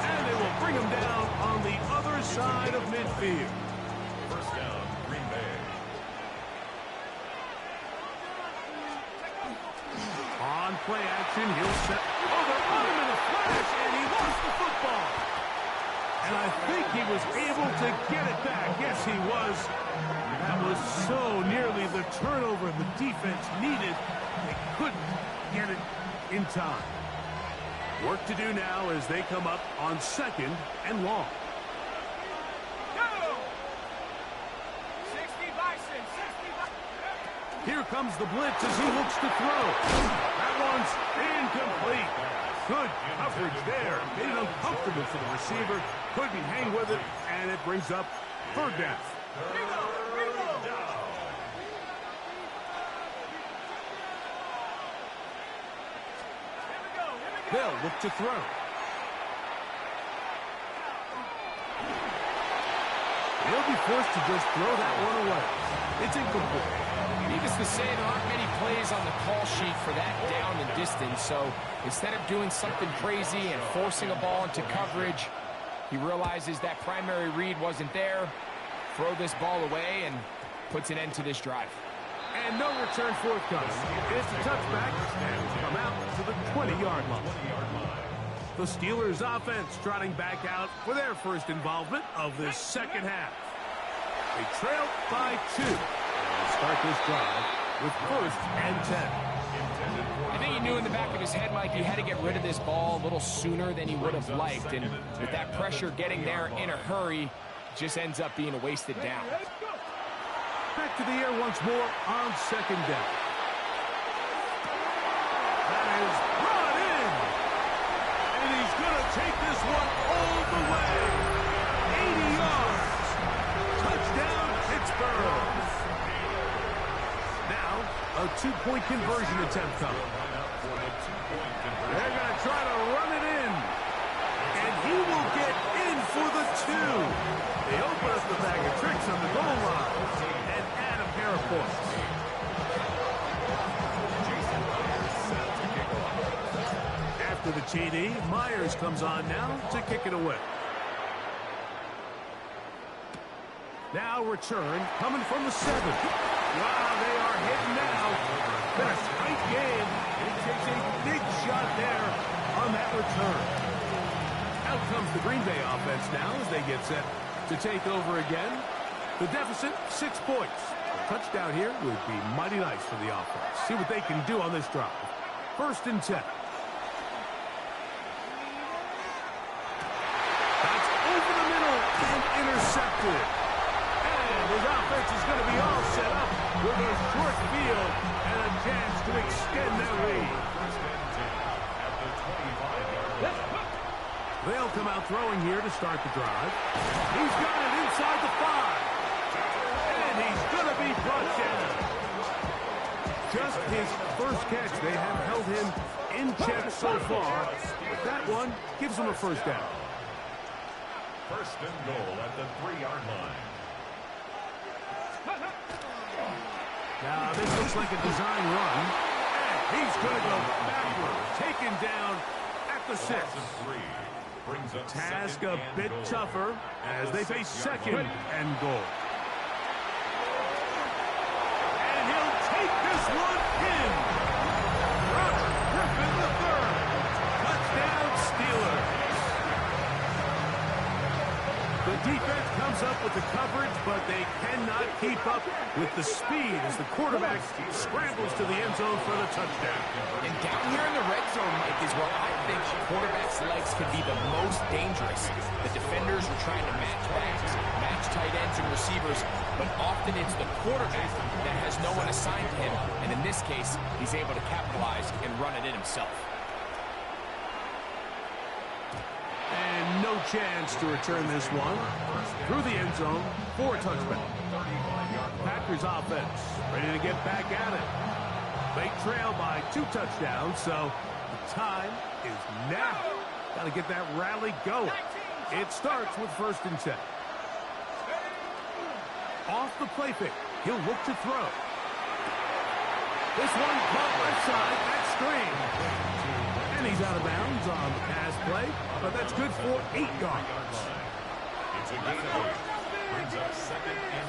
and they will bring him down on the other side of midfield. 1st down, Green Bay. On play action, he'll set. Oh, they're on him in a flash, and he lost the football. And I think he was able to get it back. Yes, he was. That was so nearly the turnover the defense needed. They couldn't get it in time. Work to do now as they come up on 2nd and long. Here comes the blitz as he looks to throw. That one's incomplete. Good coverage there. Made it uncomfortable for the receiver. Couldn't hang with it, and it brings up 3rd down. They'll look to throw. They'll be forced to just throw that one away. It's incomplete. Needless to say, there aren't many plays on the call sheet for that down and distance, so instead of doing something crazy and forcing a ball into coverage, he realizes that primary read wasn't there, throw this ball away, and puts an end to this drive. And no return forthcoming. It's a touchback, and will come out to the 20-yard line. The Steelers offense trotting back out for their first involvement of this 2nd half. They trail by 2. Start this drive with 1st and 10. I think he knew in the back of his head, Mike, he had to get rid of this ball a little sooner than he would have liked. And with that pressure getting there in a hurry, it just ends up being a wasted down. Back to the air once more on 2nd down. That is brought in. And he's going to take this one all the way. 80 yards. Touchdown, Pittsburgh. A 2-point conversion attempt coming. They're going to try to run it in. And he will get in for the 2. They open up the bag of tricks on the goal line and add a pair of points. After the TD, Myers comes on now to kick it away. Now return coming from the 7. Wow, they are hitting now. Been a tight game. He takes a big shot there on that return. Out comes the Green Bay offense now as they get set to take over again. The deficit, 6 points. A touchdown here would be mighty nice for the offense. See what they can do on this drive. 1st and 10. That's over the middle and intercepted. His offense is going to be all set up with a short field and a chance to extend their lead. They'll come out throwing here to start the drive. He's got it inside the 5. And he's going to be brought down. Just his first catch. They have held him in check so far. But that one gives him a 1st down. 1st and goal at the 3-yard line. Now, this looks like a design run. And he's going to go backwards. Taken down at the 6. Task a bit tougher as they face 2nd and goal. And he'll take this one in. Robert Griffin III. Touchdown, Steelers. The defense comes up with the coverage, but they cannot keep up with the speed as the quarterback scrambles to the end zone for the touchdown. And down here in the red zone, Mike, is where I think quarterback's legs can be the most dangerous. The defenders are trying to match backs, match tight ends and receivers, but often it's the quarterback that has no one assigned to him, and in this case, he's able to capitalize and run it in himself. And no chance to return this one through the end zone for a touchback. Packers offense ready to get back at it. They trail by 2 touchdowns, so the time is now. Got to get that rally going. It starts with 1st and 10. Off the play fake. He'll look to throw. This one caught left side. That screen. And he's out of bounds on the pass play, but that's good for 8 yards. It's a gain of 8. Brings up 2nd and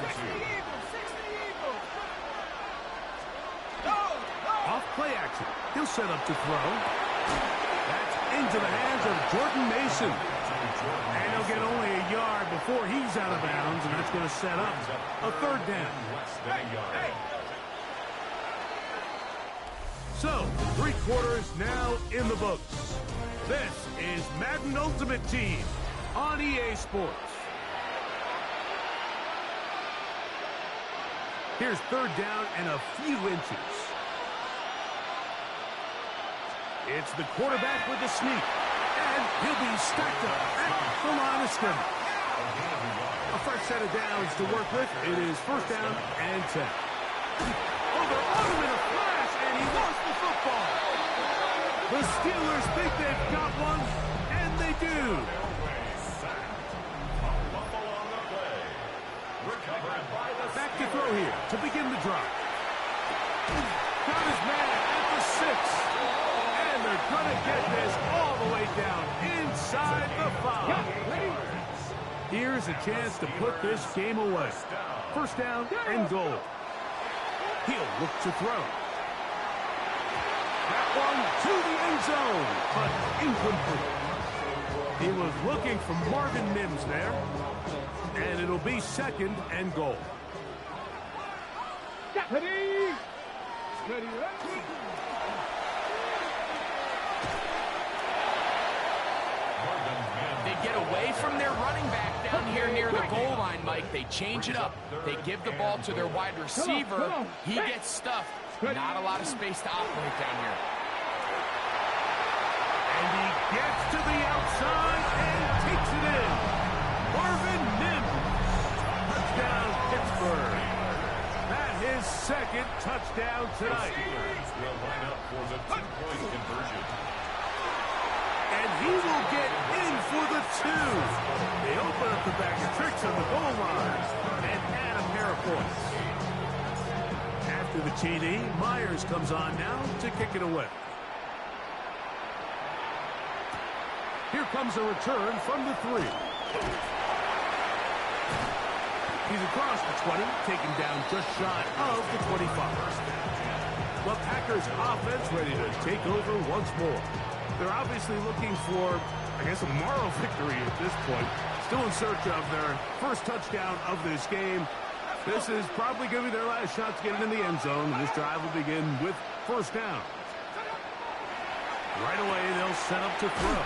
2. Off play action. He'll set up to throw. That's into the hands of Jordan Mason. And he'll get only a yard before he's out of bounds, and that's going to set up a third down. So, 3 quarters now in the books. This is Madden Ultimate Team on EA Sports. Here's third down and a few inches. It's the quarterback with the sneak. And he'll be stacked up at the line of scrimmage. A fresh set of downs to work with. It is first down and 10. Oh, they're on him in a flash, and he lost the football. The Steelers think they've got one, and they do. Back to throw here to begin the drive. Got his man at the 6. And they're going to get this all the way down inside the 5. Here's a chance to put this game away. First down and goal. He'll look to throw. That one to the end zone, but incomplete. He was looking for Marvin Mims there. And it'll be second and goal. Ready? Ready, ready. They get away from their running back down here near the goal line, Mike. They change it up. They give the ball to their wide receiver. He gets stuffed. Not a lot of space to operate down here. And he gets to the outside and takes it in. Marvin Mims. Touchdown, Pittsburgh. That his second touchdown tonight. Will line up for the 2-point conversion. And he will get in for the 2. They open up the bag of tricks on the goal line and add a pair of points. After the TD, Myers comes on now to kick it away. Here comes a return from the 3. He's across the 20, taken down just shy of the 25. The Packers offense ready to take over once more. They're obviously looking for, I guess, a moral victory at this point. Still in search of their first touchdown of this game. This is probably going to be their last shot to get it in the end zone. And this drive will begin with first down. Right away, they'll set up to throw.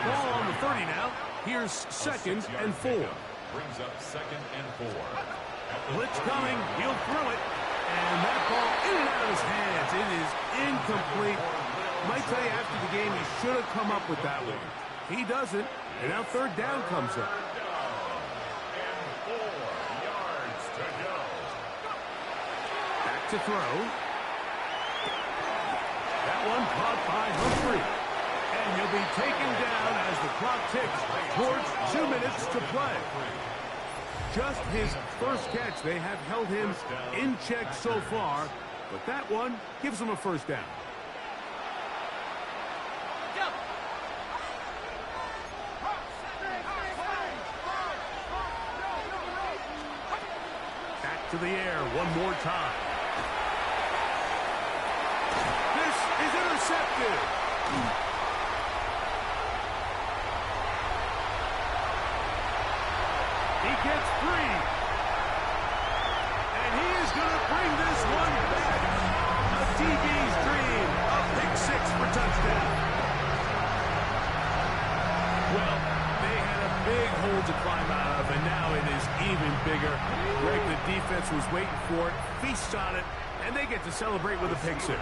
Ball on the 30 now. Here's second and 4. Brings up second and 4. Blitz coming. He'll throw it. And that ball in and out of his hands. It is incomplete. Might tell you after the game he should have come up with that one. He doesn't. And now third down comes up. And 4 yards to go. Back to throw. That one caught by Humphrey. And he'll be taken down as the clock ticks towards 2 minutes to play. Just his first catch. They have held him in check so far, but that one gives him a first down. Back to the air one more time. This is intercepted. He gets free. And he is going to bring this one back. A DB's dream. A pick 6 for touchdown. Well, they had a big hole to climb out of, and now it is even bigger. Greg, the defense was waiting for it, feasts on it, and they get to celebrate with a pick 6.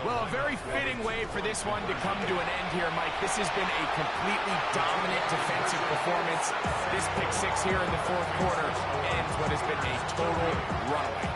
Well, a very fitting way for this one to come to an end here, Mike. This has been a completely dominant defensive performance. This pick 6 here in the fourth quarter ends what has been a total runaway.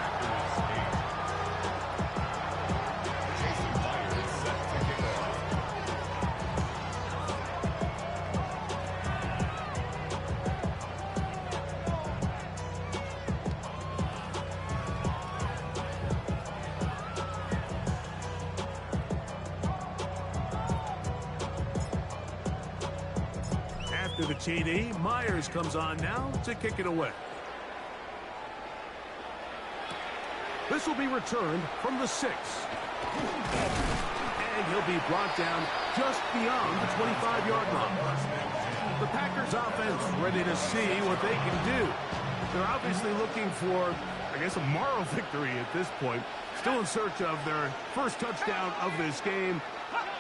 After the TD, Myers comes on now to kick it away. This will be returned from the 6. and he'll be brought down just beyond the 25-yard line. The Packers offense ready to see what they can do. They're obviously looking for, I guess, a moral victory at this point. Still in search of their first touchdown of this game.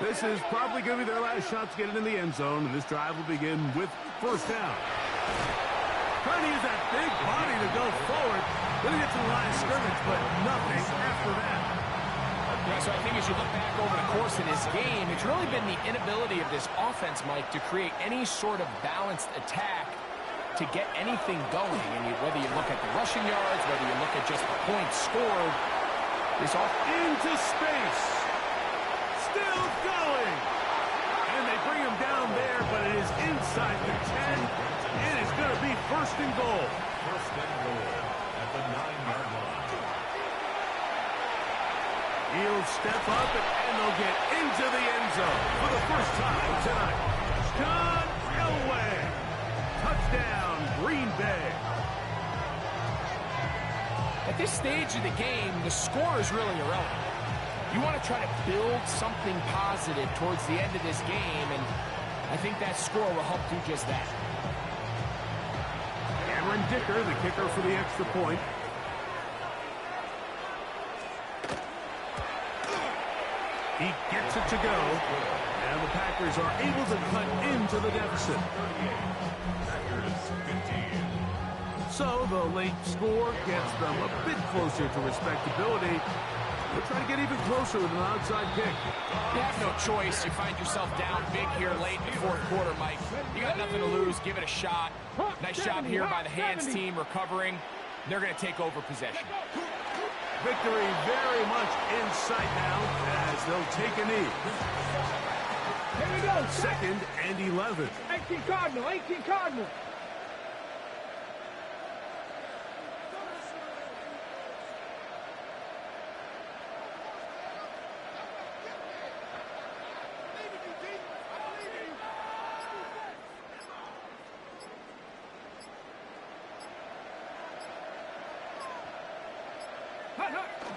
This is probably going to be their last shot to get it in the end zone, and this drive will begin with first down. Trying to use that big body to go forward. Going to get to the line of scrimmage, but nothing after that. Yeah, so I think as you look back over the course of this game, it's really been the inability of this offense, Mike, to create any sort of balanced attack to get anything going. And whether you look at the rushing yards, whether you look at just the points scored, this off into space. Still going. And they bring him down there, but it is inside the 10. It is going to be first and goal. First and goal at the 9-yard line. He'll step up, and they'll get into the end zone for the first time tonight. John Elway. Touchdown, Green Bay. At this stage of the game, the score is really irrelevant. You want to try to build something positive towards the end of this game, and I think that score will help do just that. Cameron Dicker, the kicker for the extra point. He gets it to go, and the Packers are able to cut into the deficit. So the late score gets them a bit closer to respectability. They'll try to get even closer with an outside kick. You have no choice. You find yourself down big here late in the fourth quarter, Mike. You got nothing to lose. Give it a shot. Nice job here by the hands team recovering. They're going to take over possession. Victory very much in sight now as they'll take a knee. Here we go. Second and 11. 18 Cardinal, 18 Cardinal.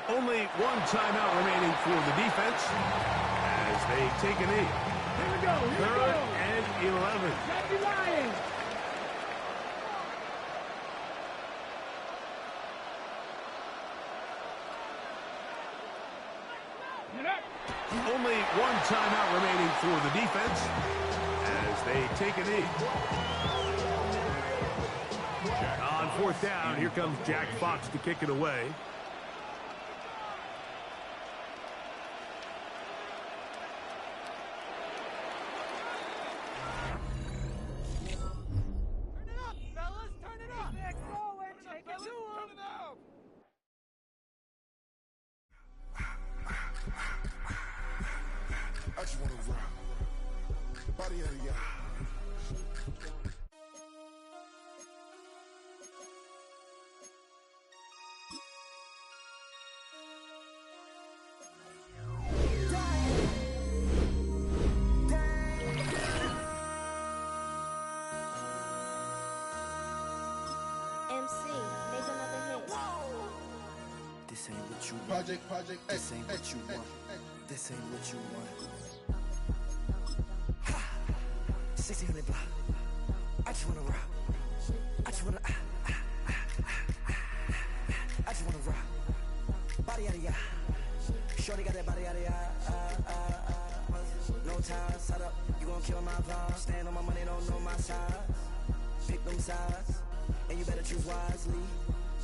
Only one timeout remaining for the defense as they take a knee. Here we go. Third and 11. Jackie Lions. Only one timeout remaining for the defense as they take a knee. On fourth down, here comes Jack Fox to kick it away. I just wanna rock. Body of the MC, make another hit. This ain't what you want. Project This ain't what you want. This ain't what you want. 1600 block. I just wanna rock. I just wanna I just wanna rock. Body out of ya. Shorty got that body out of ya. No time, set up. You gon' kill my vibe. Stand on my money, don't know my size. Pick them sides, and you better choose wisely.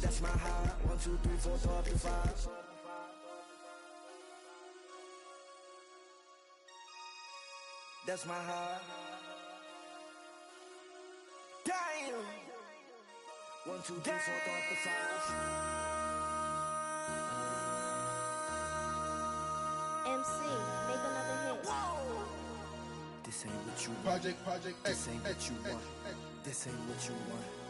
That's my high. 1, 2, 3, 4, throw up to 5. That's my high. Damn. 1, 2, 3, 4, throw up to 5. MC, make another hit. This ain't what you want. Project This ain't what you want. This ain't what you want.